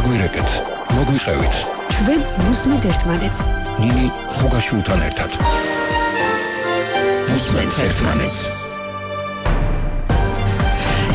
დაგვირეკეთ, მოგვიყევით. ჩვენ ვუსმენთ ერთმანეთს. ნინი ხუგაშვილთან ერთად. ვუსმენთ ერთმანეთს.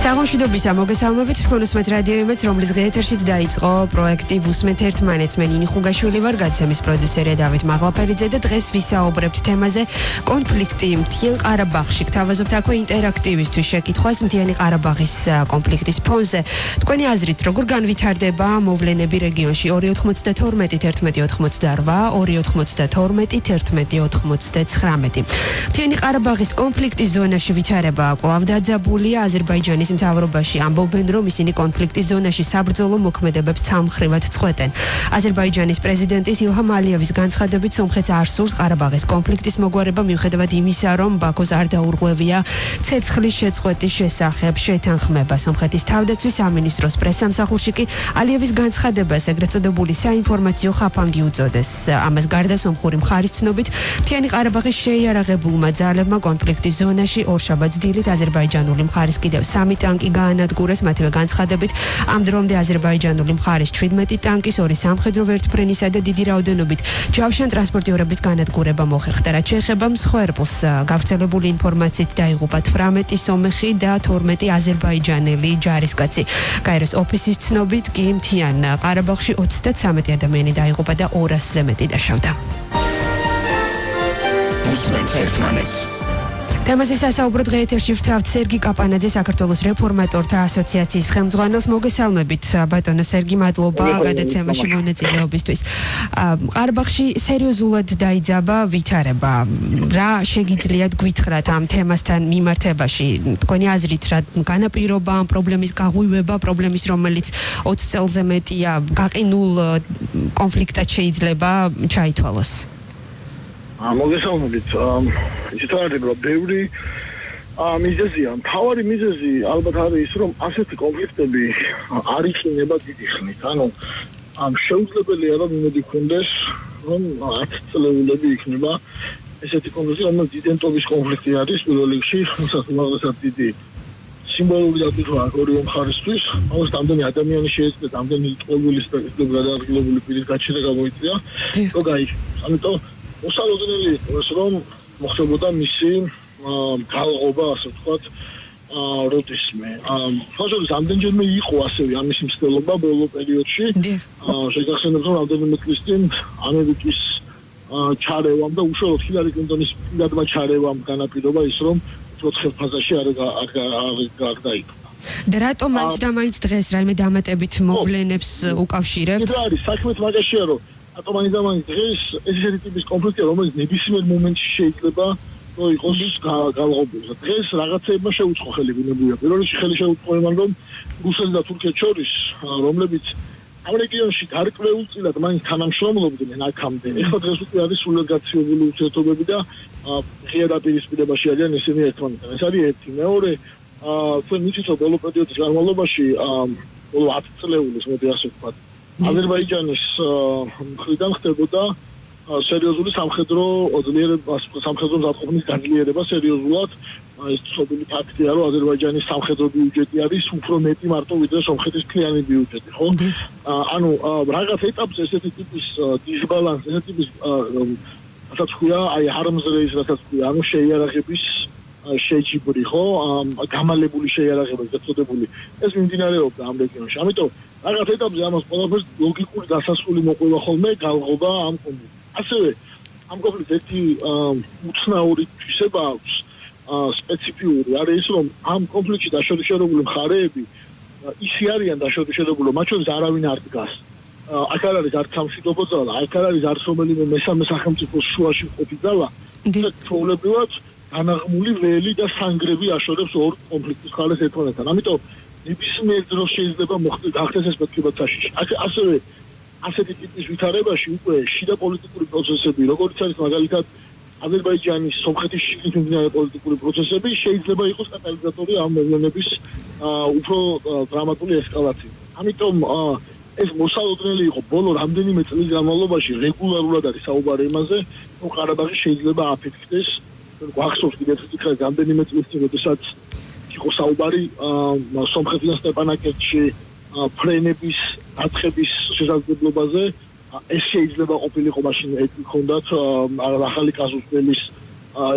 საღამოშიდობისა მოგესალმებით თქვენ უსმენთ რადიო იმედს, რომლის ღიეთერშიც დაიწყო პროექტი ვუსმენთ ერთმანეთს. მე ნინი ხუგაშვილი ვარ, გადაცემის პროდიუსერია დავით მაღლაფერიძე და დღეს ვისაუბრებთ თემაზე კონფლიქტი მთიან ყარაბაღში. გთავაზობთ აქვე ინტერაქტივისთვის შეკითხვას მთიანი ყარაბაღის კონფლიქტის ფონზე. თქვენი აზრით როგორ განვითარდება მოვლენები რეგიონში 292 1188 292 1189. მთიანი ყარაბაღის კონფლიქტის ზონაში ვითარება კვლავ დაძაბულია. აზერბაიჯანის მთავრობაში ამბობენ, რომ ისინი კონფლიქტის ზონაში საბრძოლო მოქმედებებს ცალმხრივად წყვეტენ. აზერბაიჯანის პრეზიდენტის ილჰამ ალიევის განცხადებით, სომხეთს არ სურს ყარაბაღის კონფლიქტის მოგვარება, მიუხედავად იმისა, რომ ბაქოს არ დაურღვევია ცეცხლის შეწყვეტის შესახებ შეთანხმება. სომხეთის თავდაცვის სამინისტროს პრესსამსახურში კი ალიევის განცხადებას ეგრეთ წოდებული საინფორმაციო ხაფანგი უწოდეს. ამას გარდა სომხური მხარის ცნობით, მთიანი ყარაბაღის შეიარაღებულმა ძალებმა კონფლიქტის ზონაში ორშაბათს დილით აზერბაიჯანული მხარის კიდევ 3 ტანკი გაანადგურეს. მათივე განცხადებით, ამ დრომდე აზერბაიჯანული მხარის 17 ტანკის, 2 სამხედრო ვერტმფრენისა და დიდი რაოდენობით ჯავშან ტრანსპორტიორების განადგურება მოხერხდა. რაც შეეხება მსხვერპლს, გავრცელებული ინფორმაციით დაიღუპა 18 სომეხი და 12 აზერბაიჯანელი ჯარისკაცი. გაეროს ოფისის ცნობით კი მთიან ყარაბაღში 33 ადამიანი დაიღუპა და 200-ზე მეტი დაშავდა. ვუსმენთ ერთმანეთს. თემაზე სასაუბროდ ღიეთერში ვთავთ სერგი კაპანაძე, საქართველოს რეფორმატორთა ასოციაციის ხელმძღვანელს. მოგესალმებით ბატონო სერგი, მადლობა გადაცემაში მონაწილეობისთვის. ყარაბაღში სერიოზულად დაიძაბა ვითარება. რა შეგიძლიათ გვითხრათ ამ თემასთან მიმართებაში? თქვენი აზრით რა განაპირობა ამ პრობლემის გაღვივება, პრობლემის რომელიც 20 წელზე მეტია გაყინულ კონფლიქტად შეიძლება ჩაითვალოს? მოგესალმებით. ისეთარდება ბევრი მიზეზია. მთავარი მიზეზი ალბათ არის ის, რომ ასეთი კონფლიქტები არ იქნება დიდი ხნით. ანუ შეუძლებელია რომ იმედი გქონდეს, რომ 10 წლეულები იქნება ესეთი კონფლიქტი, რომელიც დიდენტობის კონფლიქტი არის პირველ რიგში, რომელსაც დიდი სიმბოლური დატვირთვა ორივე მხარისთვის. ამას ამდენი ადამიანი შეეძლოთ, ამდენი ტყუილის და გადაადგილებული პირის გაჩენა გამოიწვია. რო გაიხსნა. ამიტომ მოსალოდნელი იყოს, რომ მოხდებოდა მისი გალღობა, ასე ვთქვათ, როდისმე. ფაშოვის ამდენჯერმე იყო ასევე ამის მცდელობა ბოლო პერიოდში. შეგახსენებთ, რომ რამდენიმე წლის წინ ამერიკის ჩარევამ და უშუალოდ ჰილარი კლინტონის პირადმა ჩარევამ განაპირობა ის, რომ 4 ფაზაში არ დაიწყო. და რატომ მაინც დღეს რაიმე დამატებით მოვლენებს უკავშირებთ? ეს არის საქმეთ მაგაშია, რომ ატომანი დღეს ესეთი ტიპის კონფლიქტია, რომელიც ნებისმიერ მომენტში შეიძლება რომ იყოს გალღობილი. დღეს რაღაცეებმა შეუწყო ხელი ბუნებრივია. პირველ რიგში ხელი შეუწყო იმან, რომ რუსეთს და თურქეთს შორის, რომლებიც ამ რეგიონში გარკვეულწილად მაინც თანამშრომლობდნენ აქამდე. ეხლა დღეს უკვე არის სრულად გაცილებული ურთიერთობები და ღია დაპირისპირებაში არიან ისინი ერთმანეთთან. ეს არის ერთი. მეორე, თქვენ იცით, რომ ბოლო პერიოდის განმავლობაში, ბოლო 10 წლეულის, მოდი ასე ვთქვათ, აზერბაიჯანის მხრიდან ხდებოდა სერიოზული სამხედრო მზადყოფნის გაძლიერება სერიოზულად. ეს ცნობილი ფაქტია, რომ აზერბაიჯანის სამხედრო ბიუჯეტი არის უფრო მეტი მარტო ვიდრე სომხეთის მთლიანი ბიუჯეტი, ხო? ანუ რაღაც ეტაპზე ესეთი ტიპის დისბალანსი, ესეთი ტიპის რასაც ქვია, აი arms race, რასაც ქვია, ანუ შეიარაღების შეჯიბრი, ხო? გამალებული შეიარაღება, გაწოდებული. ეს მიმდინარეობდა ამ რეგიონში. ამიტომ რაღაც ეტაპზე ამას ყველაფერს ლოგიკური დასასრული მოყვება ხოლმე გალღობა ამ კონფლიქტს. ასევე ამ კონფლიქტს ერთი უცნაური თვისება აქვს, სპეციფიური არის ის, რომ ამ კონფლიქტში დაშორიშებული მხარეები ისე არიან დაშორიშებული, მათ შორის არავინ არ დგას. აქ არ არის არც სამშვიდობო ძალა, აქ არ არის არც რომელიმე მესამე სახელმწიფოს შუაში მყოფი ძალა. ჩვეულებრივად განაღმული ველი და სანგრები აშორებს ორ კონფლიქტის მხარეს ერთმანეთთან. ამიტომ ნებისმიერ დროს შეიძლება გახდეს ეს მეთქება საშიში. ასევე ასეთი ტიპის ვითარებაში უკვე შიდა პოლიტიკური პროცესები, როგორც არის მაგალითად აზერბაიჯანის სომხეთის შიგნით მიმდინარე პოლიტიკური პროცესები, შეიძლება იყოს კატალიზატორი ამ მოვლენების უფრო დრამატული ესკალაციის. ამიტომ ეს მოსალოდნელი იყო ბოლო რამდენიმე წლის განმავლობაში რეგულარულად არის საუბარი იმაზე, რომ ყარაბაღი შეიძლება აფეთქდეს. გვახსოვს კიდევ თითქოს რამდენიმე წლის წინ, როდესაც იყო საუბარი სომხეთის სტეპანაკერტში ფრენების აცხების შესაძლებლობაზე ეს შეიძლება ყოფილიყო მაშინ ეკონდათ ახალი კაზუსების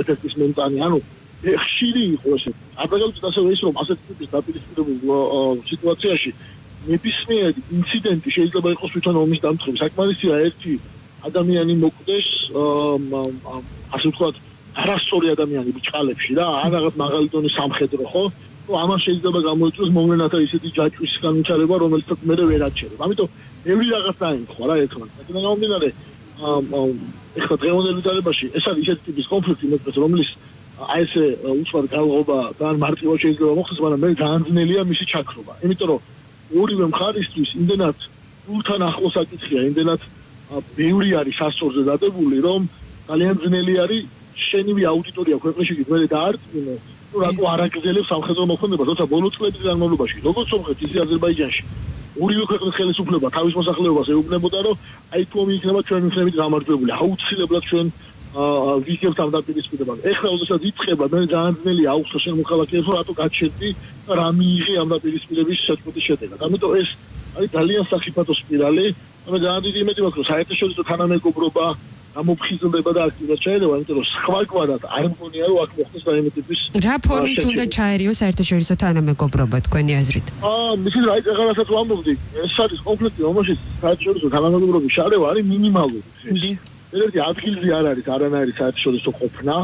ეფექტის მომტანი. ანუ ხშირი იყო ესე. აბსოლუტურად ასევე ის რომ ასეთი ტიპის დაპირისპირებულ სიტუაციაში ნებისმიერი ინციდენტი შეიძლება იყოს თვითონ ომის დამწყები. საკმარისია ერთი ადამიანი მოკვდეს ასე ვთქვათ არასწორი ადამიანი ბჭყალებში რა, ან რაღაც მაღალი დონის სამხედრო ხო? ამან შეიძლება გამოიწვიოს მოვლენათა ისეთი ჯაჭვის განვითარება, რომელსაც მე ვერ აჩერებ. ამიტომ ბევრი რაღაც დაემთხვა რა ერთმანეთს. აქედან გამომდინარე, ეხლა დღევანდელ ვითარებაში ეს არის ისეთი ტიპის კონფლიქტი, რომლის აი ესე უცბად galღობა და მარტივად შეიძლება მოხდეს, მაგრამ მე განძნელია მისი ჩაქრობა. იმიტომ რომ ორივე მხარისთვის იმდენად სულთან ახლოს აკითხია, იმდენად ბევრი არის სასწორზე დადებული, რომ ძალიან ძნელი არის შენივი აუდიტორია ქვეყნში მე დაარწმუნო, თუ რატო არ აგრძელებს სამხედრო მოქმედებას, როცა ბოლო წლების განმავლობაში, როგორც სომხეთი, ისე აზერბაიჯანში ორივე ქვეყნის ხელისუფლება თავის მოსახლეობას ეუბნებოდა, რომ აი თუ ომი იქნება ჩვენ მხრებით გამარჯვებული, აუცილებლად ჩვენ ვიგებთ ამ დაპირისპირებას. ეხლა ოდესაც იწყება, მე ძალიან ძნელია აუხსნა შენ მოქალაქეებს, რომ რატო გაჩერდი და რა მიიღე ამ დაპირისპირების შეწყვეტის შედეგად. ამიტომ ეს არის ძალიან სახიფათო სპირალი. მე ძალიან დიდი იმედი მაქვს, რომ საერთაშორისო თანამეგობრობა გამოფხიზლდება და აქტიურად ჩაერევა, იმიტომ რომ სხვაგვარად არ მგონია, რომ აქ მოხდეს რაიმე ტიპის რა ფორმით უნდა ჩაერიოს საერთაშორისო თანამეგობრობა თქვენი აზრით? მისის რა იღალასაც ვამბობდი, ეს არის კონფლიქტი, რომელშიც საერთაშორისო თანამეგობრობის შარევა არის მინიმალური. ერთი ადგილზე არ არის არანაირი საერთაშორისო ყოფნა.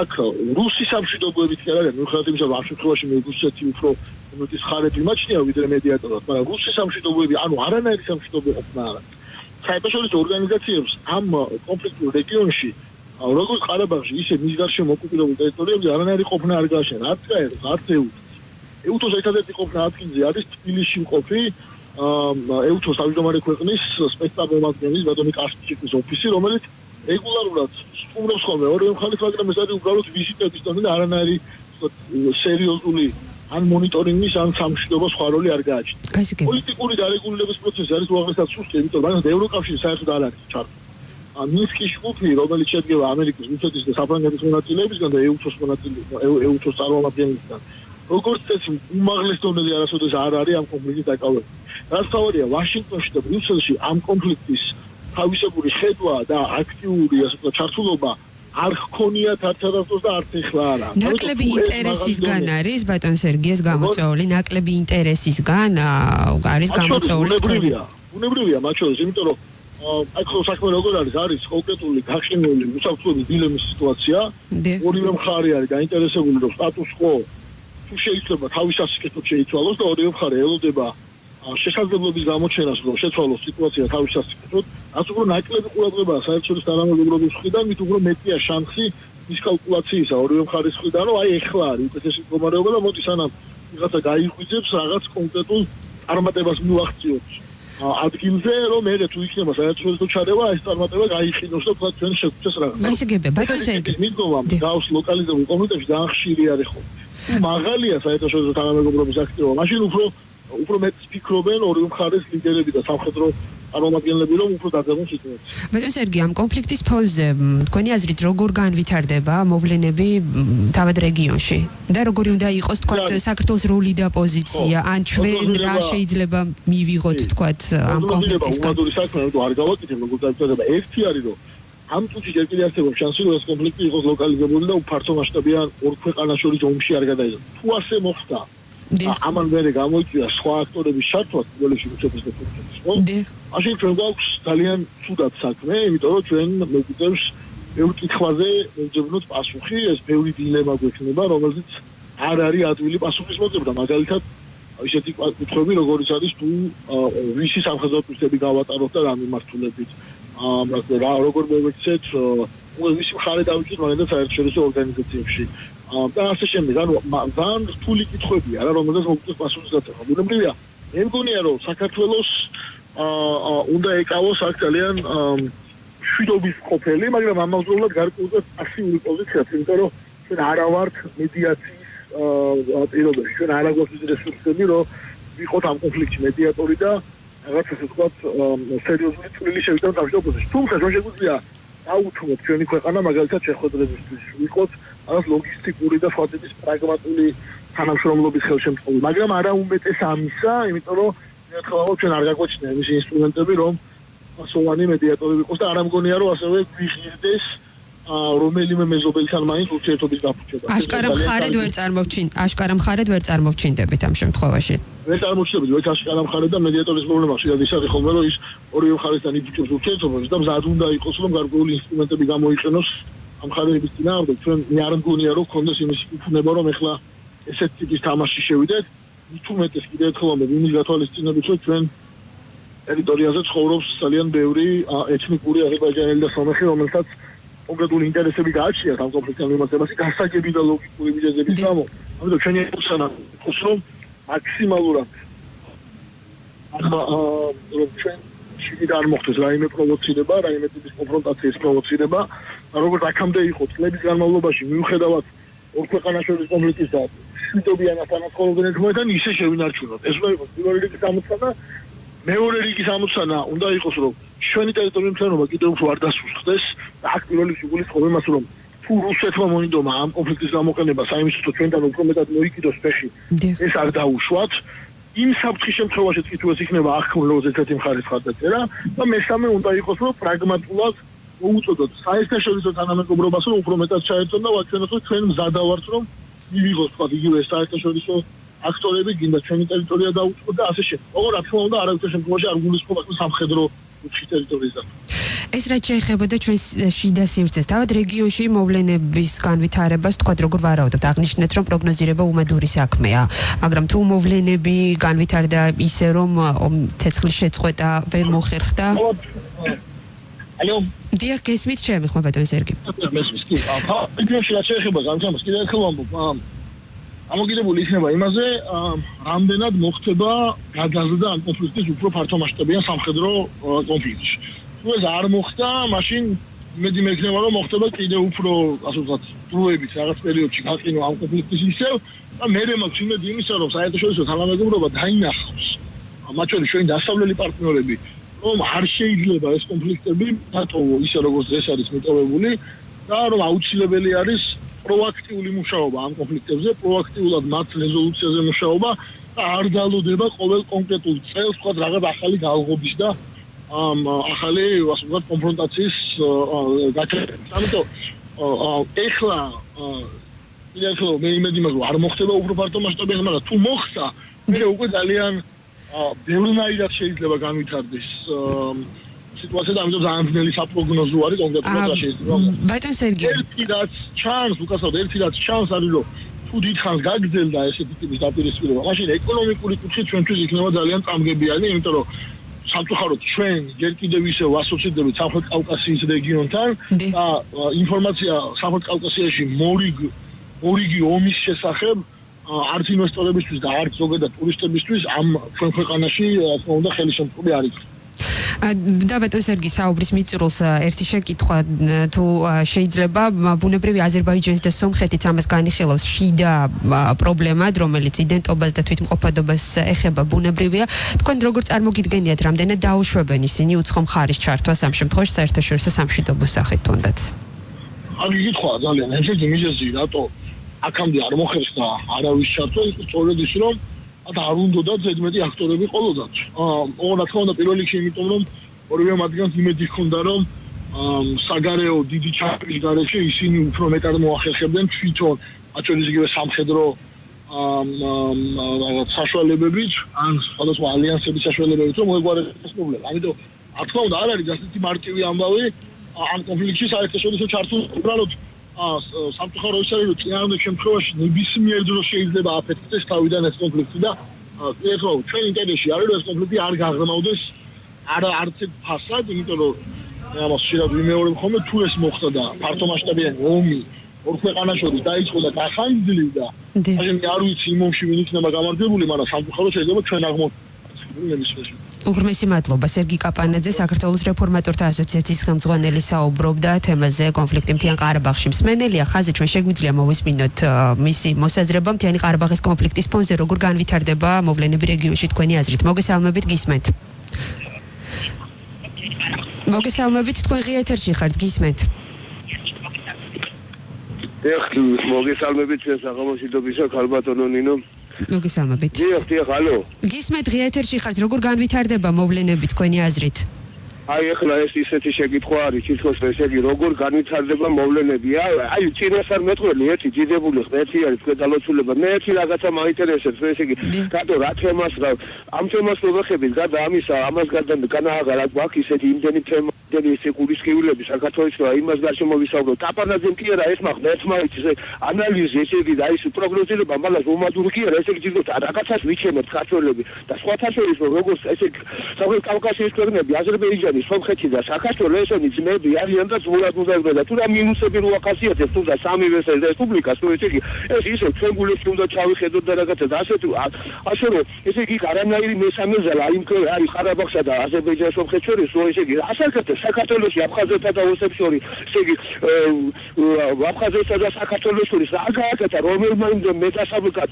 აქ რუსი სამშვიდობოებით კი არ არის, მიუხედავად იმისა, რომ ამ შემთხვევაში მე რუსეთი უფრო უმეტეს ხარები მაჩნია ვიდრე მედიატორად, მაგრამ რუსი სამშვიდობოები, ანუ არანაირი სამშვიდობო ყოფნა არ არის. საერთაშორისო ორგანიზაციებს ამ კონფლიქტურ რეგიონში, როგორც ყარაბაღში, ისე მის გარშემო ოკუპირებულ ტერიტორიებზე არანაირი ყოფნა არ გააშენა, არც გაეროს, არც ეუთოს. ეუთოს ერთადერთი ყოფნა ადგილზე არის თბილისში მყოფი ეუთოს თავმჯდომარე ქვეყნის სპეცდამომადგენლის ბატონი კასპიჩიკის ოფისი, რომელიც რეგულარულად სტუმრობს ხოლმე ორივე მხარეს, მაგრამ ეს არის უბრალოდ ვიზიტების დონე და არანაირი სერიოზული ან მონიტორინგის ან სამშვიდობო სხვა როლი არ გააჩნია. პოლიტიკური დარეგულირების პროცესი არის უაღრესად სუსტი, იმიტომ რომ ევროკავშირი საერთოდ არ არის ჩართული. მინსკის ჯგუფი, რომელიც შედგება ამერიკის, რუსეთის და საფრანგეთის მონაწილეებისგან და ეუთოს წარმომადგენლებისგან, როგორც წესი, უმაღლეს დონეზე არასოდეს არ არის ამ კონფლიქტის დაკავება. რაც თავარია, ვაშინგტონში და ბრიუსელში ამ კონფლიქტის თავისებური ხედვა და აქტიური, ასე ვთქვათ, ჩართულობა არ ხონიათ არც არასდროს და არც ეხლა არა. ნაკლები ინტერესისგან არის ბატონ სერგიეს გამოწვეული, ნაკლები ინტერესისგან არის გამოწვეული. ბუნებრივია მათ შორის, იმიტომ რომ აქ საქმე როგორ არის კონკრეტული გახსნილი უსაფრთხოების დილემის სიტუაცია. ორივე მხარე არის დაინტერესებული, რომ სტატუს კო თუ შეიძლება თავის სასიკეთოდ შეიცვალოს და ორივე მხარე ელოდება შესაძლებლობის გამოჩენას, რომ შეცვალოს სიტუაცია თავის სასიკეთოდ. რაც უფრო ნაკლები ყურადღებაა საერთაშორისო თანამეგობრობის მხრიდან, მით უფრო მეტია შანსი ის კალკულაციისა ორივე მხარის მხრიდან, რომ აი ეხლა არის უკეთესი მდგომარეობა და მოდი სანამ ვიღაცა გაიღვიძებს რაღაც კონკრეტულ წარმატებას მივახციოთ ადგილზე, რომ მე თუ იქნება საერთაშორისო ჩარევა, ეს წარმატება გაიხინოს და თქვა ჩვენ შეგვწეს რაღაც. გასაგებია, ბატონ სერგი. მიდგომა გავს ლოკალიზებულ კომიტეტში ძალიან ხშირი არის ხო. მაღალია საერთაშორისო თანამეგობრობის აქტივობა, მაშინ უფრო მეტ ფიქრობენ ორივე მხარის ლიდერები და სამხედრო წარმომადგენლები, რომ უფრო დაგეგმოს სიტუაცია. ბატონ სერგი, ამ კონფლიქტის ფონზე თქვენი აზრით როგორ განვითარდება მოვლენები თავად რეგიონში? და როგორი უნდა იყოს თქვათ საქართველოს როლი და პოზიცია, ან ჩვენ რა შეიძლება მივიღოთ თქვათ ამ კონფლიქტისგან? არ გავაკეთებ როგორ განვითარდება. ერთი არის რომ ამ წუთში ჯერ კიდევ არსებობს შანსი, რომ ეს კონფლიქტი იყოს ლოკალიზებული და ფართო მასშტაბიან ორ ქვეყანას შორის ომში არ გადაიდოს. თუ ასე მოხდა, ამან მერე გამოიწვია სხვა აქტორების ჩართვა ბოლოში რუსეთის და თურქეთის, ხო? მაშინ ჩვენ გვაქვს ძალიან ცუდად საქმე, იმიტომ რომ ჩვენ მოგიწევს ბევრ კითხვაზე მოგძებნოთ პასუხი, ეს ბევრი დილემა გვექნება, რომელზეც არ არის ადვილი პასუხის მოძებნა. მაგალითად, ისეთი კითხვები, როგორიც არის თუ ვისი სამხედრო პირები გავატაროთ და რა მიმართულებით, როგორ მოვექცეთ, ვისი მხარე დავიჭირთ მაგალითად საერთაშორისო ორგანიზაციებში. და ასე შემდეგ, ანუ ძალიან რთული კითხვებია რა, რომელზეც მოგწევს პასუხის გაცემა. ბუნებრივია, მე მგონია, რომ საქართველოს უნდა ეკავოს აქ ძალიან მშვიდობის ყოფილი, მაგრამ ამავდროულად გარკვეულად პასიური პოზიციაც, იმიტომ რომ ჩვენ არა ვართ მედიაციის პირობებში, ჩვენ არ აგვაქვს ის რესურსები, რომ ვიყოთ ამ კონფლიქტში მედიატორი და რაღაც ასე ვთქვათ, სერიოზული წვლილი შევიტანოთ ამ შეფასებაში. თუმცა ჩვენ შეგვიძლია აუთმოთ ჩვენი ქვეყანა მაგალითად შეხვედრებისთვის, ვიყოთ რაღაც ლოგისტიკური და სხვა ტიპის პრაგმატული თანამშრომლობის ხელშემწყობი, მაგრამ არა უმეტეს ამისა, იმიტომ რომ ეხლა ჩვენ არ გაგვაჩნია ის ინსტრუმენტები, რომ ასოვანი მედიატორები იყოს და არ ამგონია, რომ ასევე გვიღირდეს რომელიმე მეზობელთან მაინც ურთიერთობის გაფუჭება. აშკარა მხარედ ვერ წარმოვჩინდებით ამ შემთხვევაში. ვერ წარმოჩნდებით, ვეთ აშკარა მხარედ და მედიატორის პრობლემა შეიძლება ისარი ხოლმე, რომ ის ორივე მხარესთან იბიჭებს ურთიერთობას და მზად უნდა იყოს, რომ გარკვეული ინსტრუმენტები გამოიყენოს ამ მხარეების წინააღმდეგ. ჩვენ არ მგონია, რომ გქონდეს იმის უფუნება, რომ ეხლა ესეთ ტიპის თამაში შევიდეთ. მით უმეტეს კიდევ ერთხელ იმის გათვალისწინებით, რომ ჩვენ ტერიტორიაზე ცხოვრობს ძალიან ბევრი ეთნიკური აზერბაიჯანელი და სომეხი, რომელთაც კონკრეტული ინტერესები გააჩნიათ ამ კონფლიქტთან მიმართებაში, გასაგები და ლოგიკური მიზეზების გამო. ამიტომ ჩვენი ეხლა იყოს, რომ მაქსიმალურად რომ ჩვენ შეიძლება არ მოხდეს რაიმე პროვოცირება, რაიმე ტიპის კონფრონტაციის პროვოცირება, როგორც აქამდე იყო წლების განმავლობაში, მიუხედავად ორ ქვეყანას შორის კონფლიქტის და შვიდობიანად ახალგენ ერთმანეთთან ისე შევინარჩუნოთ. ეს უნდა იყოს პირველი რიგის ამოცანა, მეორე რიგის ამოცანა უნდა იყოს, რომ ჩვენი ტერიტორიული მთლიანობა კიდევ უფრო არ დასუსხდეს და აქ პირველ რიგში გულისხმობ იმას, რომ თუ რუსეთმა მოინდომა ამ კონფლიქტის გამოყენება საიმედო ჩვენთან უფრო მეტად მოიკიდოს ფეში, ეს არ დაუშვათ. იმ საფრთხის შემთხვევაშიც კი თუ ეს იქნება ახმლოს ერთ-ერთი მხარის ხარდაწერა და მესამე უნდა იყოს, რომ პრაგმატულად მოუწოდოთ საერთაშორისო თანამეგობრობას, რომ უფრო მეტად ჩაერთონ და ვაჩვენოთ, რომ ჩვენ მზად ვართ, რომ მივიღოთ თქვა იგივე საერთაშორისო აქტორები, გინდა ჩვენი ტერიტორია დაუწყოთ და ასე შემდეგ. ოღონდ რა თქმა უნდა, არავითარ შემთხვევაში არ გულისხმობ აქ სამხედრო უცხი ტერიტორიაზე. ეს რაც შეეხებოდა ჩვენ შიდა სივრცეს, თავად რეგიონში მოვლენების განვითარებას თქვა როგორ ვარაუდობთ, აღნიშნეთ რომ პროგნოზირება უმადური საქმეა, მაგრამ თუ მოვლენები განვითარდა ისე რომ ცეცხლის შეწყვეტა ვერ მოხერხდა. ალო, დიახ, გესმით ჩემი ხმა ბატონ სერგი. მესმის კი. რეგიონში რაც შეეხება განვითარებას, კიდევ ერთხელ ვამბობ, ამოგიდებული იქნება იმაზე, რამდენად მოხდება გადაზრდა ამ კონფლიქტის უფრო ფართომასშტაბიან სამხედრო კონფლიქტში. თუ ეს არ მოხდა, მაშინ იმედი მექნება, რომ მოხდება კიდევ უფრო, ასე ვთქვათ, დროებით რაღაც პერიოდში გაყინო ამ კონფლიქტის ისევ და მერე მაქვს იმედი იმისა, რომ საერთაშორისო თანამეგობრობა დაინახავს მათ შორის ჩვენი დასავლელი პარტნიორები, რომ არ შეიძლება ეს კონფლიქტები დატოვო ისე როგორც ეს არის მიტოვებული და რომ აუცილებელი არის პროაქტიული მუშაობა ამ კონფლიქტებზე, პროაქტიულად მათ რეზოლუციაზე მუშაობა და არ დალოდება ყოველ კონკრეტულ წელს თქვა რაღაც ახალი გალღობის და ახალი ასე ვთქვათ კონფრონტაციის გაჩერება. ამიტომ ეხლა მე იმედი მაქვს, რომ არ მოხდება უფრო ფართომასშტაბიანი, მაგრამ თუ მოხდა, მე უკვე ძალიან ბევრნაირად შეიძლება განვითარდეს სიტუაცია და ამიტომ ძალიან ძნელი საპროგნოზო არის კონკრეტულად რა შეიძლება. ბატონ სერგი, ერთი რაც ჩანს, უკაცრავად ერთი რაც ჩანს არის, რომ თუ დიდხანს გაგრძელდა ესეთი ტიპის დაპირისპირება, მაშინ ეკონომიკური კუთხით ჩვენთვის იქნება ძალიან წამგებიანი, იმიტომ რომ სამწუხაროდ ჩვენ ჯერ კიდევ ისევ ასოცირდებით სამხრეთ კავკასიის რეგიონთან და ინფორმაცია სამხრეთ კავკასიაში მორიგი ომის შესახებ არც ინვესტორებისთვის და არც ზოგადად ტურისტებისთვის ამ ჩვენ ქვეყანაში თქმა უნდა ხელისშემწყობი არ იქნება. და ბატონ სერგი საუბრის მიწურულს ერთი შეკითხვა თუ შეიძლება ბუნებრივი აზერბაიჯანის და სომხეთის ამას განიხილავს შიდა პრობლემად, რომელიც იდენტობას და თვითმყოფადობას ეხება ბუნებრივია. თქვენ როგორ წარმოგიდგენიათ, რამდენად დაუშვებენ ისინი უცხო მხარის ჩართვას ამ შემთხვევაში საერთაშორისო სამშვიდობოს სახით თუნდაც? აქ იკითხვა ძალიან ერთ-ერთი მიზეზი, რატო აქამდე არ მოხერხდა არავის ჩართვა, ის სწორედ ის რომ და არ უნდოდა ზედმეტი აქტორები ყოლოდაც. რა თქმა უნდა პირველ რიგში იმიტომ რომ ორივე მათგანს იმედი ჰქონდა რომ საგარეო დიდი ჩაყრის გარეშე ისინი უფრო მეტად მოახერხებდნენ თვითონ მათ შორის იგივე სამხედრო რაღაც საშუალებებით ან სხვადასხვა ალიანსების საშუალებებით რომ მოეგვარებინოს პრობლემა. ამიტომ რა თქმა უნდა არ არის ასეთი მარტივი ამბავი ამ კონფლიქტში საერთაშორისო ჩართვა უბრალოდ სამწუხაროდ ის არის რომ წინააღმდეგ შემთხვევაში ნებისმიერ დროს შეიძლება აფეთქდეს თავიდან ეს კონფლიქტი და ეხლა ჩვენ ინტერესში არის რომ ეს კონფლიქტი არ გაღრმავდეს არც ერთ ფასად, იმიტომ რომ ამას შეიძლება ვიმეორებ ხოლმე თუ ეს მოხდა და ფართომასშტაბიანი ომი ორ ქვეყანას შორის დაიწყო და გახანძლივდა. მაგრამ არ ვიცი იმ ომში ვინ იქნება გამარჯვებული, მაგრამ სამწუხაროდ შეიძლება ჩვენ აღმოჩნდეს. უღრმესი მადლობა. სერგი კაპანაძე, საქართველოს რეფორმატორთა ასოციაციის ხელმძღვანელი საუბრობდა თემაზე კონფლიქტი მთიან ყარაბაღში. მსმენელია ხაზი, ჩვენ შეგვიძლია მოვისმინოთ მისი მოსაზრება მთიანი ყარაბაღის კონფლიქტის ფონზე, როგორ განვითარდება მოვლენები რეგიონში თქვენი აზრით. მოგესალმებით, გისმენთ. მოგესალმებით, თქვენ ღია ეთერში ხართ, გისმენთ. მოგესალმებით ჩვენ საღამომშვიდობისა ქალბატონო ნინო. მოგესალმებით. დიახ, ალო. გისმენთ ღია ეთერში ხართ, როგორ განვითარდება მოვლენები თქვენი აზრით? აი ახლა ეს ისეთი შეკითხვა არის, თითქოს ესე იგი როგორ განვითარდება მოვლენები. აი წინასწარ მეტყველი ერთი დიდებული ღმერთი არის თქვენ დალოცულება. მე ერთი რაღაცა მაინტერესებს, ესე იგი რატო რა თემას რა ამ თემას მოვეხებით და ამისა ამას განააღარ აქ გვაქვს ისეთი იმდენი თემა ისე გულისხმობილები საქართველოს და იმას გარშემო მოვისაუბროთ. დაპარნაძემ კი არა ეს ღმერთმა იცის ანალიზი ესე იგი და ის პროგნოზირება მალას უმადური კი არა ესე იგი ჯერ რაღაცას ვიჩემებთ ქართველები და სხვათა შორის როგორც ესე სამხრეთ კავკასიის ქვეყნები აზერბაიჯანი სომხეთი და საქართველო ესენი ძმები არიან და ზღურად უნდა და თუ რა მინუსები რო ახასიათებს თუ და სამივე რესპუბლიკას თუ ესე იგი ეს ისე ჩვენ გულებში უნდა ჩავიხედოთ და რაღაცა და ასე რომ ესე იგი არანაირი მესამე ზალა იმ არის ყარაბაღსა და აზერბაიჯანის სომხეთს შორის რო ესე იგი ასაკეთებს საქართველოში აფხაზეთსა და ოსებს შორის ესე იგი აფხაზეთსა და საქართველოს შორის რა გააკეთა რომელმა იმ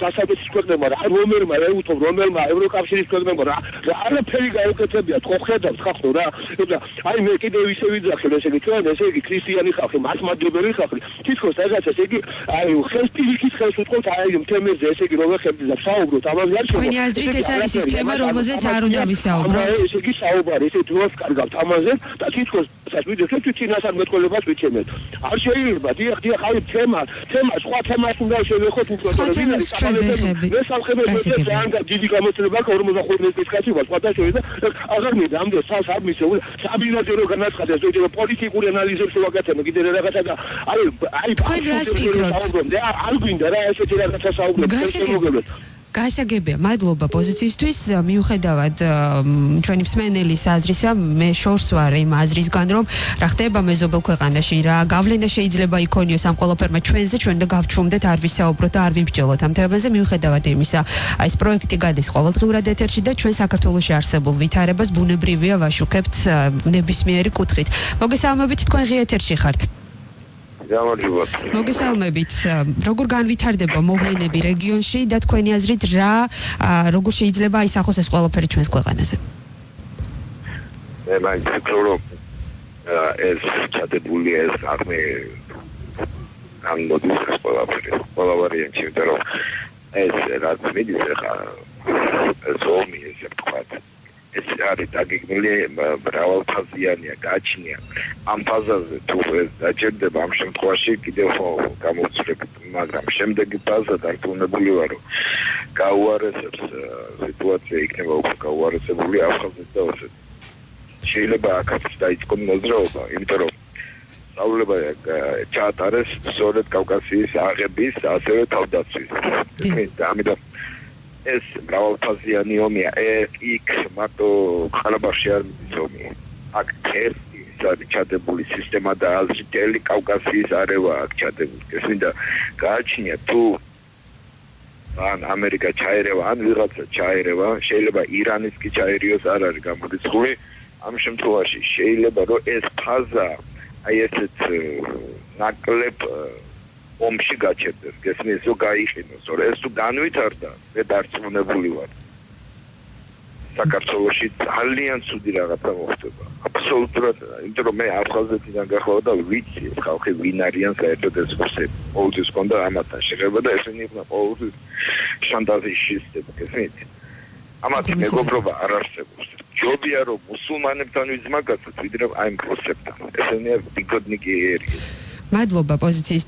დასავლეთის ქვეყნებმა რა რომელმა ეუთო რომელმა ევროკავშირის ქვეყნებმა რა არაფერი გაუკეთებია ხო ხედავთ ხახო რა აი მე კიდევ ისე ვიძახილ ესე იგი ჩვენ ესე იგი ქრისტიანი ხალხი მართლმადიდებელი ხალხი თითქოს რაღაცა ესე იგი აი ხელს პირიქით ხელს უთხოვთ აი თემებზე ესე იგი რომ ვეხებთ და საუბრობთ ამაზე არ თქვენი აზრით ეს არის ის თემა რომელზეც არ უნდა ვისაუბროთ ესე იგი საუბარი ესე დროს კარგავთ ამაზე და თითქოს ვიდეოს თვითინასთან მეტყოლებას ვიჩემეთ არ შეიძლება დიახ აი თემა სხვა თემას უნდა შევეხოთ უფრო სხვა თემას ჩვენ ვეხებით მე სამხედრო ძალიან დიდი გამოცდილება აქვს 45 წლის კაცი ვარ სხვა და შეიძლება აღარ მინდა ამდენ სას არ მისეულ საბინადერო განაცხადეს ზოგადად პოლიტიკური ანალიზებს ვაკეთებ კიდე რაღაცა და აი თქვენ რას ფიქრობთ არ გვინდა რა ესეთი რაღაცა საუბრობთ გასაგებია, მადლობა პოზიციისთვის. მიუხედავად ჩვენი მსმენელის აზრისა, მე შორს ვარ იმ აზრისგან, რომ რა ხდება მეზობელ ქვეყანაში, რა გავლენა შეიძლება იქონიოს ამ ყველაფერმა ჩვენზე, ჩვენ და გავჩუმდეთ არ ვისაუბროთ და არ ვიმსჯელოთ ამ თემაზე, მიუხედავად იმისა, აი ეს პროექტი გადის ყოველდღიურად ეთერში და ჩვენ საქართველოში არსებულ ვითარებას ბუნებრივია ვაშუქებთ ნებისმიერი კუთხით. მოგესალმებით, თქვენ ღია ეთერში ხართ. მოგესალმებით. როგორ განვითარდება მოვლენები რეგიონში და თქვენი აზრით როგორ შეიძლება აისახოს ეს ყველაფერი ჩვენს ქვეყანაზე? მე მაინც ვფიქრობ, რომ ეს ჩადებული ეს არმე ამ მოდის ეს ყველაფერი, ყველა ვარიანტი, იმიტომ რომ ეს რაც მიდის ახლა ეს ომი ესე ვთქვათ ეს არის დაგეგმილი მრავალფაზიანია, გააჩნია. ამ ფაზაზე თუ დაჭერდება ამ შემთხვევაში კიდევ გამოცდილებით, მაგრამ შემდეგი ფაზა დარწმუნებული ვარ, რომ გაუარესებს სიტუაცია იქნება უფრო გაუარესებული აფხაზეთს და ოსეთს. შეიძლება აქაც დაიწყოს მოძრაობა, იმიტომ რომ სწავლება ჩაატარეს სწორედ კავკასიის აღების, ასევე თავდაცვის. ამიტომ ეს მრავალფაზიანი ომია, იქ მარტო ყარაბაღში არ მიდის ომი. აქ ერთი ჩადებული სისტემა და აზრიტელი კავკასიის არევა აქ ჩადებული. ეს მინდა გააჩნია თუ ან ამერიკა ჩაერევა, ან ვიღაცა ჩაერევა, შეიძლება ირანის კი ჩაერიოს, არ არის გამორიცხული. ამ შემთხვევაში შეიძლება რომ ეს ფაზა აი ესეთ ნაკლებ ომში გაჩერდეს, გესმის, რომ გაიყინოს, რომ ეს თუ განვითარდა, მე დარწმუნებული ვარ. საქართველოში ძალიან ცუდი რაღაცა მოხდება. აბსოლუტურად, იმიტომ რომ მე აფხაზეთიდან გახლავ და ვიცი, ეს ხალხი ვინ არიან საერთოდ ეს ფოსები. ყოველთვის ჰქონდა ამათთან შეხება და ესენი იყვნენ ყოველთვის შანტაჟისტები, გესმით? ამათი მეგობრობა არ არსებობს. ჯობია რომ მუსულმანებთან ვიზმაგაცოთ, ვიდრე აი პროსებთან. ესენია ბიგოდნიკიერი. მადლობა პოზიციის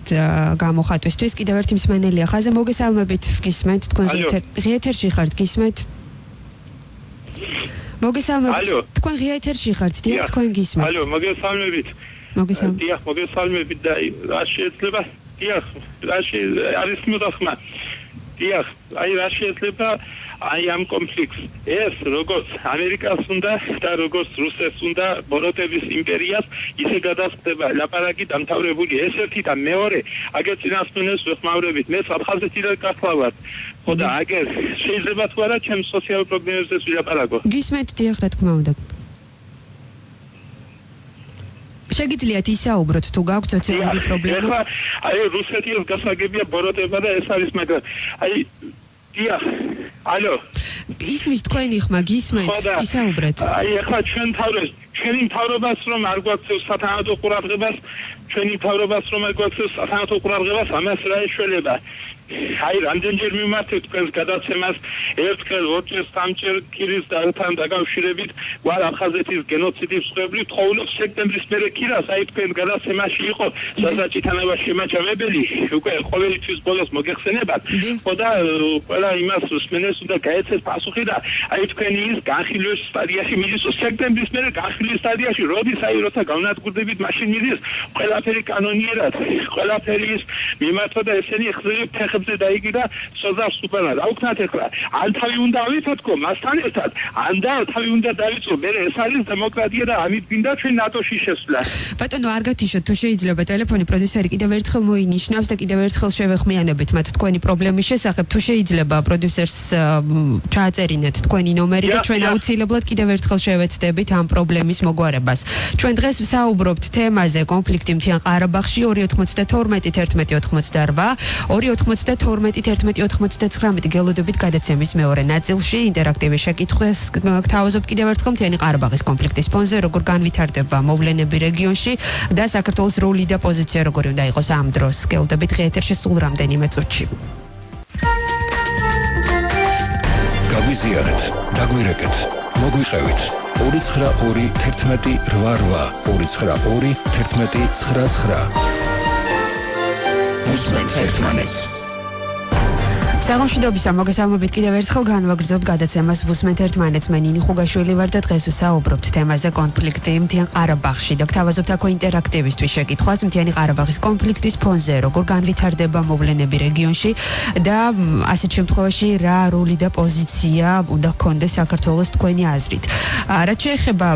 გამოხატვისთვის. კიდევ ერთი მსმენელია ხაზე. მოგესალმებით, გისმენთ, თქვენ ღია ეთერში ხართ, გისმენთ? მოგესალმებით. თქვენ ღია ეთერში ხართ, დიახ, თქვენ გისმენთ. ალო, მოგესალმებით. დიახ, მოგესალმებით და რა შეიძლება? დიახ, არის მოდახმა. დიახ, აი რა შეიძლება აი ამ კონფლიქტს ეს როგორც ამერიკას უნდა და როგორც რუსეთს უნდა ბოროტების იმპერიას ისე გადასხდება ლაპარაკი დამთავრებული ეს-ერთი და მეორე აგერ წინასწუნებს ვეხმაურებით მე აფხაზეთიდან გახლავართ ხო და აგერ შეიძლება თუ არა ჩემ სოციალურ პრობლემებზე ვილაპარაკო გისმენთ დიახ რა თქმა უნდა შეგიძლიათ ისაუბროთ თუ გაქვთ სოციალური პრობლემა აი რუსეთის გასაგებია ბოროტება და ეს არის მაგრამ აი დიახ ალო ისმის თქვენი ხმა გისმენთ ისაუბრეთ აი ახლა ჩვენ თავრეს ჩვენი მთავრობას რომ არ გვაქცევს სათანადო ყურადღებას, ჩვენი მთავრობას რომ არ გვაქცევს სათანადო ყურადღებას, ამას რა ეშველება? აი, რამდენჯერ მიმართეთ თქვენს გადაცემას, ერთხელ, ორჯერ, სამჯერ ქირის თან დაკავშირებით, გვარ აფხაზეთის გენოციდის მსხვერპლი თხოვნობს სექტემბრის მერე ქირას, აი თქვენ გადაცემაში იყო საზაჭითანება შემაჯამებელი, უკვე ყოველთვის ბოლოს მოგეხსენებათ, ხო და ყველა იმას მსმენელს უნდა გაეცეს პასუხი და აი თქვენი ის განხილვის სტადიაში მიდის, სექტემბრის მერე განხილვის სტადიაში, როდის აი როცა გავნადგურდებით, მაშინ მიდის ყველაფერი კანონიერად, ყველაფერი ის მიმართვა და ესენი ხზები ფეხებზე დაიგი და სოზავს უბრალოდ. რა ვქნათ ახლა? ან თავი უნდა ავიფათქო მასთან ერთად, ან და თავი უნდა დავიწყო. მე ეს არის დემოკრატია და ამით გინდა ჩვენ ნატოში შესვლა. ბატონო, არ გათიშოთ, თუ შეიძლება ტელეფონი პროდიუსერი კიდევ ერთხელ მოინიშნავს და კიდევ ერთხელ შევეხმიანებით მათ თქვენი პრობლემის შესახებ, თუ შეიძლება პროდიუსერს ჩააწერინეთ თქვენი ნომერი და ჩვენ აუცილებლად კიდევ ერთხელ შევეცდებით ამ პრობლემის მოგვარებას. ჩვენ დღეს ვსაუბრობთ თემაზე კონფლიქტი მთიან ყარაბაღში 292-11-88 292-11-99 გელოდებით გადაცემის მეორე ნაწილში ინტერაქტივი შეკითხვას გთავაზობთ კიდევ ერთხელ მთიანი ყარაბაღის კონფლიქტის ფონზე, როგორ განვითარდება მოვლენები რეგიონში და საქართველოს როლი და პოზიცია როგორი უნდა იყოს ამ დროს. გელოდებით დღე ეთერში სულ რამდენიმე წუთში. გაგვიზიარეთ, დაგვირეკეთ, მოგვიყევით 292-11-88 292-11-99 უსმენთ ერთმანეთს. საღამოშიდობისა მოგესალმებით კიდევ ერთხელ განვაგრძობთ გადაცემას ვუსმენთ ერთმანეთს. მე ნინი ხუგაშვილი ვარ და დღეს ვსაუბრობთ თემაზე კონფლიქტი მთიან ყარაბაღში და გთავაზობთ აქვე ინტერაქტივისტვის შეკითხვას მთიანი ყარაბაღის კონფლიქტის ფონზე, როგორ განვითარდება მოვლენები რეგიონში და ასეთ შემთხვევაში რა როლი და პოზიცია უნდა გქონდეს საქართველოს თქვენი აზრით. რაც შეეხება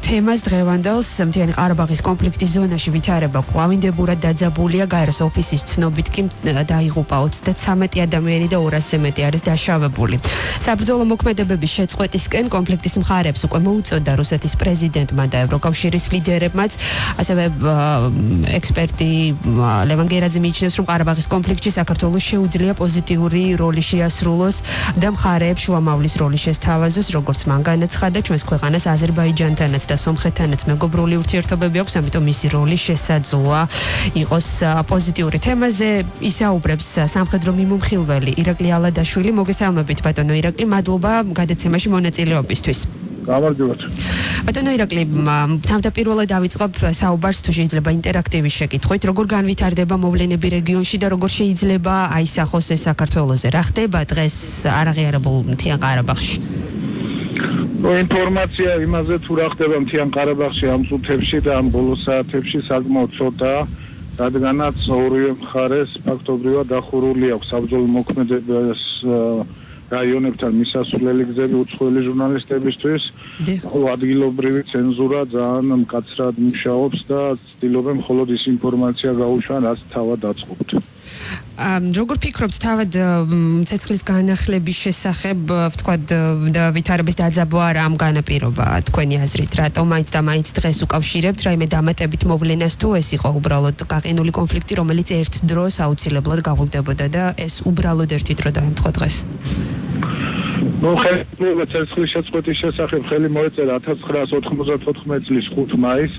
თემას დღევანდელს, მთიანი ყარაბაღის კონფლიქტის ზონაში ვითარება კვლავინდებურად დაძაბულია. გაეროს ოფისის ცნობით კი დაიღუპა 33 ადამიანი და 200-ზე მეტი არის დაშავებული. საბრძოლო მოქმედებების შეწყვეტისკენ კონფლიქტის მხარებს უკვე მოუწოდა რუსეთის პრეზიდენტმა და ევროკავშირის ლიდერებმაც. ასევე ექსპერტი ლევან გერაძე მიიჩნევს, რომ ყარაბაღის კონფლიქტში საქართველოს შეუძლია პოზიტიური როლი შეასრულოს და მხარეებს შუამავლის როლი შესთავაზოს, როგორც მან განაცხადა, ჩვენს ქვეყანას აზერბაიჯანთანაც და სომხეთთანაც მეგობრული ურთიერთობები აქვს, ამიტომ მისი როლი შესაძლოა იყოს პოზიტიური. თემაზე ისაუბრებს სამხედრო მიმომხილველი ირაკლი ალადაშვილი. მოგესალმებით ბატონო ირაკლი, მადლობა გადაცემაში მონაწილეობისთვის. გამარჯობათ. ბატონო ირაკლი, თავდაპირველად დავიწყებ საუბარს, თუ შეიძლება ინტერაქტივის შეკითხვით, როგორ განვითარდება მოვლენები რეგიონში და როგორ შეიძლება აისახოს ეს საქართველოზე. რა ხდება დღეს არაღიარებულ მთიან ყარაბაღში? ინფორმაცია იმაზე თუ რა ხდება მთიან ყარაბაღში ამ წუთებში და ამ ბოლო საათებში საკმაოდ ცოტაა, რადგანაც ორივე მხარეს ფაქტობრივად დახურული აქვს საბრძოლო მოქმედებას რაიონებთან მისასვლელი გზები უცხოელი ჟურნალისტებისთვის. ადგილობრივი ცენზურა ძალიან მკაცრად მუშაობს და ცდილობენ მხოლოდ ის ინფორმაცია გაუშვან, რაც თავად აწყობთ. როგორ ფიქრობთ თავად ცეცხლის განახლების შესახებ, ვთქვათ, და ვითარების დაძაბვა რა ამ განაპირობა თქვენი აზრით, რატომ მაინც დღეს უკავშირებთ რაიმე დამატებით მოვლენას, თუ ეს იყო უბრალოდ გაყინული კონფლიქტი, რომელიც ერთ დროს აუცილებლად გაღვივდებოდა და ეს უბრალოდ ერთი დრო დაემთხვა დღეს? ცეცხლის შეწყვეტის შესახებ ხელი მოეწერა 1994 წლის 5 მაისს.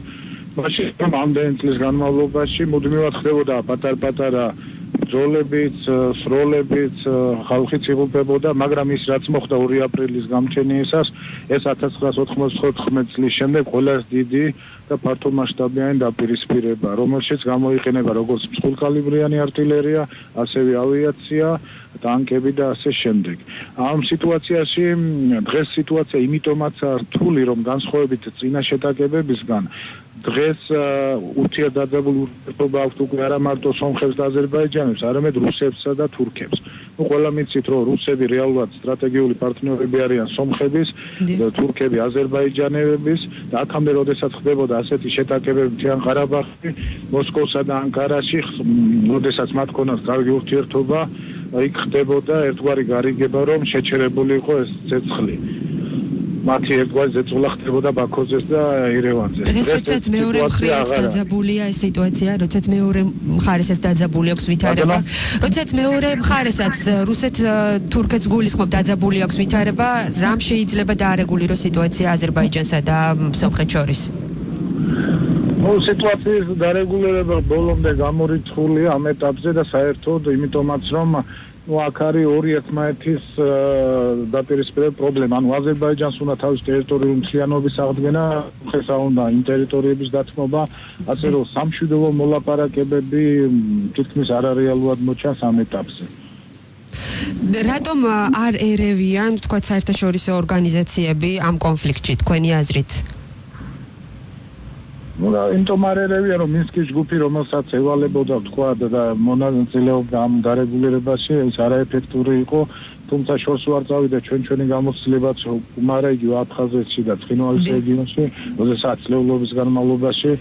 მაშინ ამდენი წლის განმავლობაში მუდმივად ხდებოდა პატარ-პატარა ბრძოლებიც, სროლებიც, ხალხიც იღუპებოდა, მაგრამ ის რაც მოხდა 2 აპრილის გამჩენიისას, ეს 1994 წლის შემდეგ ყველაზე დიდი და ფართომასშტაბიანი დაპირისპირება, რომელშიც გამოიყენება როგორც მსხვილკალიბრიანი артиლერია, ასევე ავიაცია, ტანკები და ასე შემდეგ. ამ სიტუაციაში დღეს სიტუაცია იმიტომაც რთული, რომ განსხვავებით წინა შეტაკებებისგან დღეს ურთიერთდაძაბული ურთიერთობა აქვს უკვე არა მარტო სომხებს და აზერბაიჯანებს, არამედ რუსებსა და თურქებს. ყველა მიცით, რომ რუსები რეალურად სტრატეგიული პარტნიორები არიან სომხების, თურქები აზერბაიჯანელების და აქამდე როდესაც ხდებოდა ასეთი შეტაკებები მთიან ყარაბაღში, მოსკოვსა და ანკარაში, როდესაც მათ ქონდათ კარგი ურთიერთობა, იქ ხდებოდა ერთგვარი გარიგება, რომ შეჩერებული იყო ეს ცეცხლი. მათი ერთგვარი ზეწოლა ხდებოდა ბაქოზეს და ერევანზე. დღესაც მეორე მხრივაც დაძაბულია ეს სიტუაცია, როდესაც მეორე მხარესაც დაძაბული აქვს ვითარება. როდესაც მეორე მხარესაც რუსეთ თურქეთს გულისხმობ დაძაბული აქვს ვითარება, რამ შეიძლება დაარეგულიროს სიტუაცია აზერბაიჯანსა და სომხეთს შორის? სიტუაციის დარეგულირება ბოლომდე გამორიცხულია ამ ეტაპზე და საერთოდ იმიტომაც რომ აქ არის ორი ერთმანეთის დაპირისპირებული პრობლემა. აზერბაიჯანს უნდა თავის ტერიტორიული მთლიანობის აღდგენა, ხესა უნდა იმ ტერიტორიების დათმობა, ასე რომ სამშვიდობო მოლაპარაკებები თითქმის არარეალურად მოჩანს ამ ეტაპზე. რატომ არ ერევიან, თქვა საერთაშორისო ორგანიზაციები ამ კონფლიქტში თქვენი აზრით? იმიტომ არ ერევია რომ მინსკის ჯგუფი რომელსაც ევალებოდა თქვა და მონაწილეობდა ამ დარეგულირებაში ის არაეფექტური იყო თუმცა შორს ვარ წავიდა ჩვენი გამოცდილებაც უმარა იგივე აფხაზეთში და ცხინვალის რეგიონში როდესაც წლეულობის განმავლობაში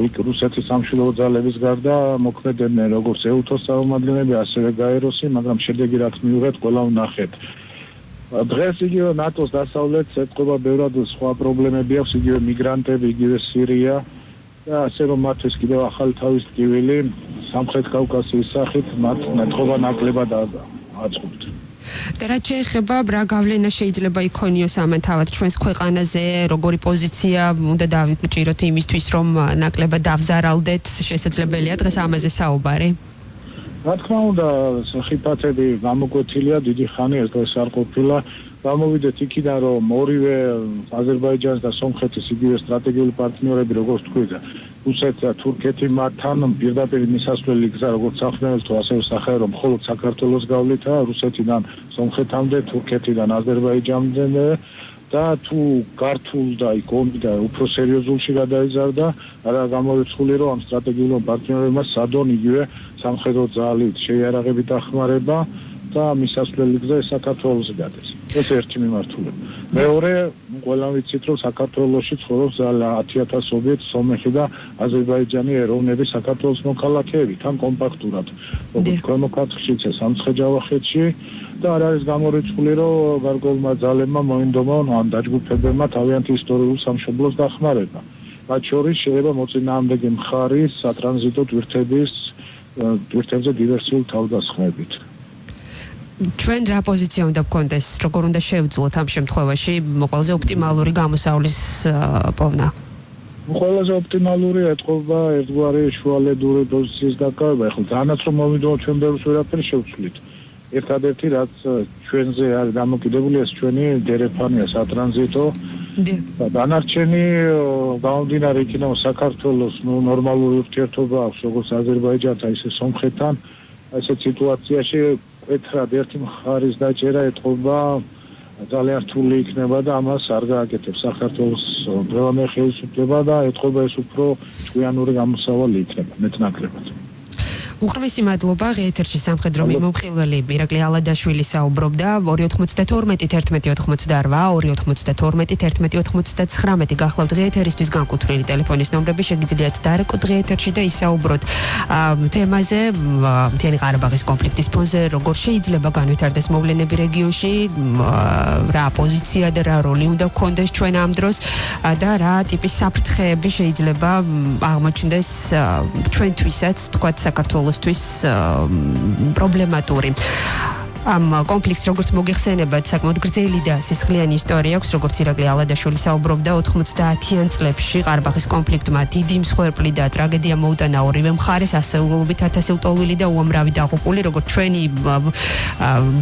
იქ რუსეთის სამშვიდობო ძალების გარდა მოქმედებდნენ როგორც ეუთოს წარმომადგენლები ასევე გაეროსი მაგრამ შედეგი რაც მივიღეთ ყველა ვნახეთ დღეს იგივე ნატოს დასავლეთს ეთყობა ბევრად სხვა პრობლემები აქვს იგივე მიგრანტები იგივე სირია და ასე რომ მათთვის კიდევ ახალი თავის ტკივილი სამხრეთ კავკასიის სახით მათ მეტყობა ნაკლებად აწყობთ. და რაც შეეხება რა გავლენა შეიძლება იქონიოს ამან თავად ჩვენს ქვეყანაზე, როგორი პოზიცია უნდა დავიჭიროთ იმისთვის რომ ნაკლებად დავზარალდეთ, შესაძლებელია დღეს ამაზე საუბარი? რა თქმა უნდა, ხიფათები გამოკვეთილია დიდი ხანი ეს დღეს არ ყოფილა. გამოვიდეთ იქიდან რომ ორივე აზერბაიჯანის და სომხეთის იგივე სტრატეგიული პარტნიორები როგორც თქვი და რუსეთი და თურქეთი მათთან პირდაპირ მისასვლელი გზა როგორც საფრთხეს თუ ასევე სახაერო მხოლოდ საქართველოს გავლითაა რუსეთიდან სომხეთამდე თურქეთიდან აზერბაიჯანამდე და თუ გართულ და იქ ომი და უფრო სერიოზულში გადაიზარდა არა გამორიცხული რომ ამ სტრატეგიულ პარტნიორებმა სადონ იგივე სამხედრო ძალით შეიარაღებით ახმარება და მისასვლელი გზა საქართველოს გადის. ეს ერთი მიმართულება. მეორე, ყველამ ვიცით რომ საქართველოში ცხოვრობს 10,000-ობით სომეხი და აზერბაიჯანი ეროვნების საქართველოს მოქალაქეები, თან კომპაქტურად. როგორც ქვემო ქართლში, სამცხე-ჯავახეთში და არ არის გამორიცხული რომ გარკვეულმა ძალებმა მოინდომონ ამ დაჯგუფებებმა თავიანთი ისტორიულ სამშობლოს დახმარება. მათ შორის შეიძლება მოწინააღმდეგე მხარის სატრანზიტო ტვირთებზე დივერსიული თავდასხმებით. ჩვენ რა პოზიცია უნდა გქონდეს, როგორ უნდა შევძლოთ ამ შემთხვევაში ყველაზე ოპტიმალური გამოსავლის პოვნა? ყველაზე ოპტიმალური ეთყობა ერთგვარი შუალედური პოზიციის დაკავება. ეხლა ძალიანაც რომ მოვიდოთ ჩვენ ბევრს ვერაფერი შევცვლით. ერთადერთი რაც ჩვენზე არის დამოკიდებული ეს ჩვენი დერეფანია სატრანზიტო და დანარჩენი გამომდინარე იქიდან საქართველოს ნორმალური ურთიერთობა აქვს როგორც აზერბაიჯანთან ისე სომხეთთან ასეთ სიტუაციაში ეთრად ერთი მხარის დაჭერა ეთყობა ძალიან რთული იქნება და ამას არ გააკეთებს საქართველოს დღევანდელი ხელისუფლება და ეთყობა ეს უფრო ჭკვიანური გამოსავალი იქნება მეტნაკლებად. უხრმესი მადლობა ეთერში სამხედრო მიმომხილველი ირაკლი ალადაშვილი საუბრობდა 292-1188 გახლავთ ეთერისთვის განკუთვნილი ტელეფონის ნომრები შეგიძლიათ დარეკოთ ეთერში და ისაუბროთ თემაზე მთიანი ყარაბაღის კონფლიქტის ფონზე როგორ შეიძლება განვითარდეს მოვლენები რეგიონში რა პოზიცია და რა როლი უნდა გქონდეს ჩვენ ამ დროს და რა ტიპის საფრთხეები შეიძლება აღმოჩნდეს ჩვენთვისაც თქვათ საქართველოს პრობლემატური ამ კონფლიქტს როგორც მოგეხსენებათ საკმაოდ გრძელი და სისხლიანი ისტორია აქვს როგორც ირაკლი ალადაშვილი საუბრობდა 90-იან წლებში ყარაბაღის კონფლიქტმა დიდი მსხვერპლი და ტრაგედია მოუტანა ორივე მხარეს ასეულობით 1000 ლტოლვილი და უამრავი დაღუპული როგორც ჩვენი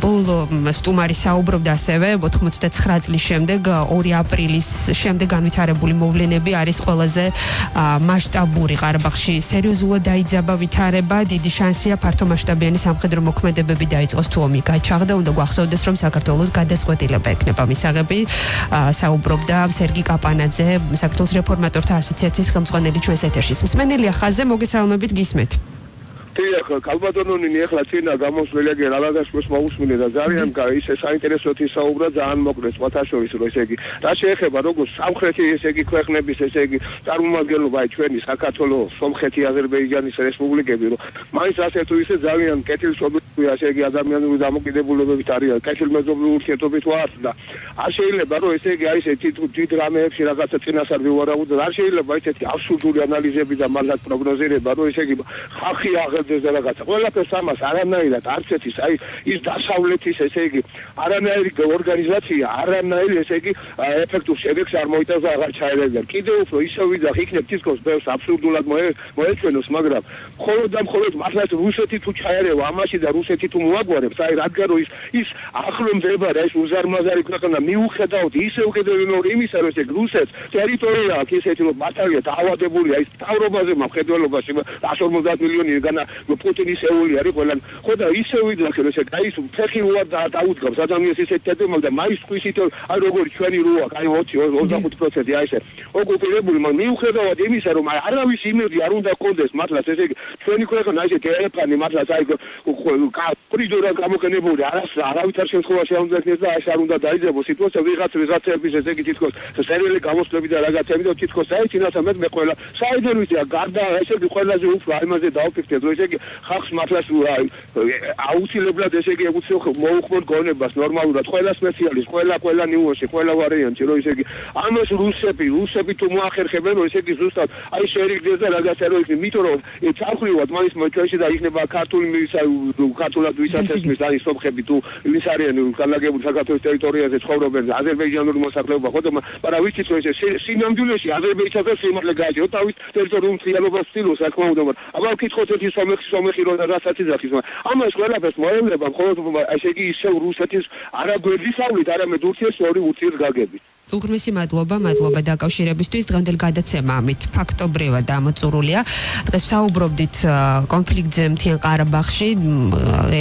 ბოლო სტუმარი საუბრობდა ასევე 99 წლის შემდეგ 2 აპრილის შემდეგ განვითარებული მოვლენები არის ყველაზე მასშტაბური ყარაბაღში სერიოზულად დაიძაბა ვითარება დიდი შანსია ფართომასშტაბიანი სამხედრო მოქმედებები დაიწყოს თუ ომი გაჩაღდა უნდა გვახსოვდეს რომ საქართველოს გადაწყვეტილება ექნება მისაღები საუბრობდა სერგი კაპანაძე საქართველოს რეფორმატორთა ასოციაციის ხელმძღვანელი ჩვენს ეთერში მსმენელი ახალზე მოგესალმებით გისმეთ დიახ, კალბატონონინი ახლა წინა გამოსვლელი რალადაშკოს მოусმინე და ძალიან ისე საინტერესოდ ისაუბრა ძალიან მოკლედ სხვათაშორის რომ ესე იგი რა შეეხება როგორც სამხრეთი ესე იგი ქვეყნების ესე იგი წარმომადგენლობა ჩვენი საქართველოს, სომხეთი, აზერბაიჯანის რესპუბლიკები რომ მაინც ასე თუ ისე ძალიან კეთილშობილია ესე იგი ადამიანური დამოკიდებულებებით არიან კეთილმეზობლური ურთიერთობით ვართ და არ შეიძლება რომ ესე იგი არის ერთი დიდ რამეებში რაღაცა წინასწარ ვივარაუდოთ არ შეიძლება ესეთი აბსურდული ანალიზები და მალად პროგნოზირება რომ ესე იგი ხალხი აღებდეს და რაღაცა ყველაფერს ამას არანაირად არც ერთის აი ის დასავლეთის ესე იგი არანაირი ორგანიზაცია არანაირი ესე იგი ეფექტურ შედეგს არ მოიტანს და აღარ ჩაერევიან კიდევ უფრო ისე ვიდრე იქნებ თითქოს ბევრს აბსურდულად მოეჩვენოს მაგრამ მხოლოდ და მხოლოდ მართლაც რუსეთი თუ ჩაერევა ამაში და რუსეთი თუ მოაგვარებს აი რადგან რომ ის ახლო მდებარე ეს უზარმაზარი ქვეყანა მიუხედავად ისევ კიდევ იმისა რომ ესე რუსეთს ტერიტორია აქვს ისეთი რომ მართალია დაავადებულია ის თავრობაზე მხედველობაში 150 მილიონი განა პუტინის ეული არის ყველან ხო და ისე ვიდრე ესე აი ის ფეხი უარ დაუდგავს ადამიანს ისეთ თემად და მაინც თქვისით აი როგორი ჩვენი როა აი 20-25% აი ესე ოკუპირებული მაგრამ მიუხედავად იმისა რომ არავის იმედი არ უნდა გქონდეს მართლაც ესე ჩვენი ქვეყანა ისეთი ერეფანი მართლაც აი პრიზორა გამოყენებული არავითარ შემთხვევაში არ უნდა იქნეს და ეს არ უნდა დაიძაბოს სიტუაცია ვიღაცების ესე იგი თითქოს სერიალი გამოსვლები და რაღაცები და თითქოს აი წინასწარ მე ყველა საიდან ვიცია გარდა ესე იგი ყველაზე უფრო იმაზე დავფიქრეთ რომ ესე იგი ხალხს მართლაც აუცილებლად ესე იგი მოუხმოთ გონებას ნორმალურად ყველა სპეციალისტ ყველა ნიუანსი ყველა ვარიანტი რომ ესე იგი ამას რუსები თუ მოახერხებენ რომ ესე იგი ზუსტად აი შეერიგდეს და რაღაცა რომ იქნება იმიტომ რომ წარხვრივად მაინც ჩვენში და იქნება ქართული ქართულად ვისაცესმის არის სომხები თუ ვის არიან განლაგებული საქართველოს ტერიტორიაზე ცხოვრობენ აზერბაიჯანური მოსახლეობა ხო და მაგრამ ვიცით რომ ესე სინამდვილეში აზერბაიჯანზე სიმართლე გააჩნია თავის ტერიტორიულ მთლიანობას ცდილობს რა თქმა უნდა მაგრამ აბა ვკითხოთ ერთი სომეხი რომ რასაც იძახის ამას ყველაფერს მოევლება მხოლოდ ესე იგი ისევ რუსეთის არა გვერდისავლით არამედ ურთიერთორი ურთიერთგაგებით უღრმესი მადლობა დაკავშირებისთვის დღევანდელი გადაცემა ამით ფაქტობრივად ამოწურულია დღეს საუბრობდით კონფლიქტზე მთიან ყარაბაღში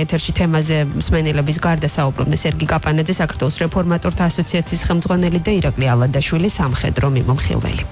ეთერში თემაზე მსმენელების გარდა საუბრობდნენ სერგი კაპანაძე საქართველოს რეფორმატორთა ასოციაციის ხელმძღვანელი და ირაკლი ალადაშვილი სამხედრო მიმომხილველი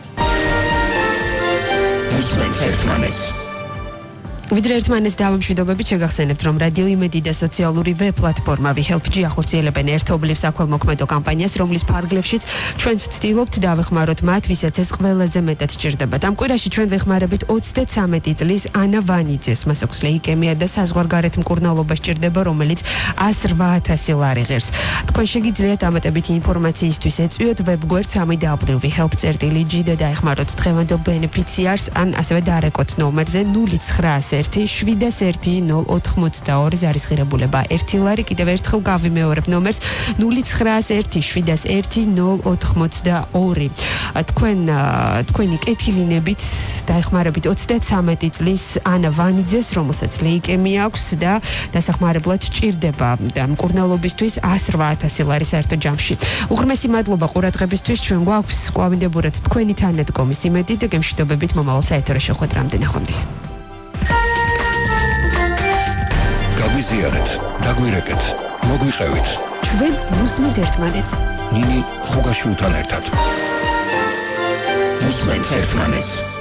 ვიდრე ერთმანეთს დავამშვიდობებით შეგახსენებთ რომ რადიო იმედი და სოციალური ვებ-პლატფორმა WeHelp-G ახორციელებენ ერთობლივ საქველმოქმედო კამპანიას რომლის ფარგლებშიც ჩვენ ვცდილობთ დავეხმაროთ მათ ვისაც ეს ყველაზე მეტად სჭირდებათ ამ კვირაში ჩვენ ვეხმარებით 33 წლის ანა ვანიძეს მას აქვს ლეიკემია და საზღვარგარეთ მკურნალობა სჭირდება რომელიც 108,000 ლარი ღირს თქვენ შეგიძლიათ ამატებითი ინფორმაციისთვის ეწვიოთ ვებგვერდს www.wehelp.g და დაეხმაროთ დღევანდელ ბენეფიციარს ან ასევე დარეკოთ ნომერზე 0900 701-082 ზარისხირებულება 1 ლარი კიდევ ერთხელ გავიმეორებ ნომერს 0900-701-082 თქვენი კეთილინებით დაეხმარებით 33 წლის ანა ვანიძეს რომელსაც ლეიკემია აქვს და დასახმარებლად ჭირდება მკურნალობისთვის 108,000 ლარი საერთო ჯამში უღრმესი მადლობა ყურადღებისთვის ჩვენ გვაქვს კლავინდებურად თქვენი თანადგომის იმედი და გემშვიდობებით მომავალ საეთერო შეხვედრამდე ნახვამდის გაგვიზიარეთ, დაგვირეკეთ, მოგვიყევით. ჩვენ ვუსმენთ ერთმანეთს. ნინი ხუგაშვილთან ერთად. ვუსმენთ ერთმანეთს.